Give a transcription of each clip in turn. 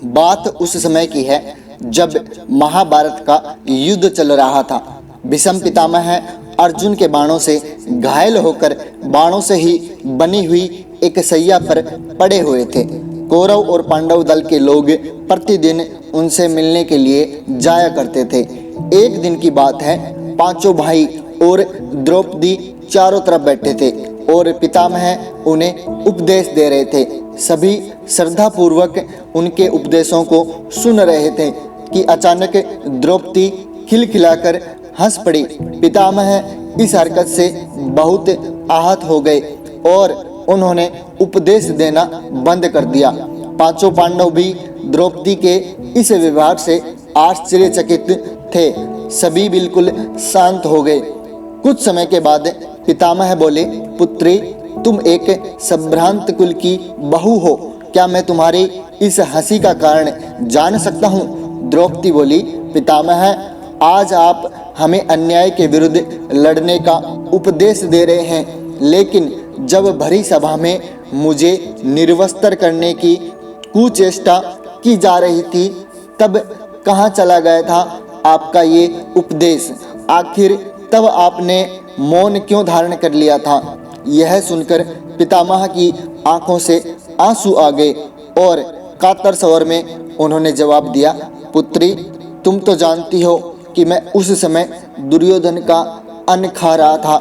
बात उस समय की है जब महाभारत का युद्ध चल रहा था। भीष्म पितामह अर्जुन के बाणों से घायल होकर बाणों से ही बनी हुई एक सैया पर पड़े हुए थे। कौरव और पांडव दल के लोग प्रतिदिन उनसे मिलने के लिए जाया करते थे। एक दिन की बात है, पांचों भाई और द्रौपदी चारों तरफ बैठे थे और पितामह उन्हें उपदेश दे रहे थे। सभी श्रद्धापूर्वक उनके उपदेशों को सुन रहे थे कि अचानक द्रौपदी खिलखिलाकर हंस पड़ी। पितामह इस हरकत से बहुत आहत हो गए और उन्होंने उपदेश देना बंद कर दिया। पांचों पांडव भी द्रौपदी के इस व्यवहार से आश्चर्यचकित थे। सभी बिल्कुल शांत हो गए। कुछ समय के बाद पितामह बोले, पुत्री, तुम एक संभ्रांत कुल की बहू हो, क्या मैं तुम्हारी इस हंसी का कारण जान सकता हूँ? द्रौपदी बोली, पितामह, आज आप हमें अन्याय के विरुद्ध लड़ने का उपदेश दे रहे हैं, लेकिन जब भरी सभा में मुझे निर्वस्त्र करने की कुचेष्टा की जा रही थी, तब कहाँ चला गया था आपका ये उपदेश? आखिर तब आपने मौन क्यों धारण कर लिया था? यह सुनकर पितामह की आंखों से आंसू आ गए और कातर स्वर में उन्होंने जवाब दिया, पुत्री, तुम तो जानती हो कि मैं उस समय दुर्योधन का अन्न खा रहा था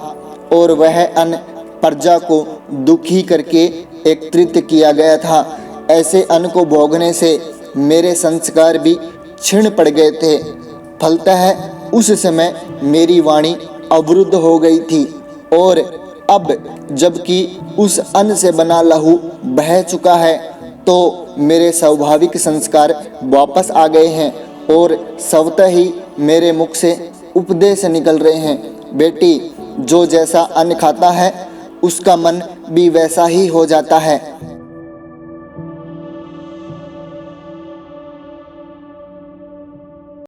और वह अन्न प्रजा को दुखी करके एकत्रित किया गया था। ऐसे अन्न को भोगने से मेरे संस्कार भी क्षीण पड़ गए थे। फलतः उस समय मेरी वाणी अवरुद्ध हो गई थी और अब जबकि उस अन्न से बना लहू बह चुका है, तो मेरे स्वाभाविक संस्कार वापस आ गए हैं और स्वतः ही मेरे मुख से उपदेश निकल रहे हैं। बेटी, जो जैसा अन्न खाता है उसका मन भी वैसा ही हो जाता है।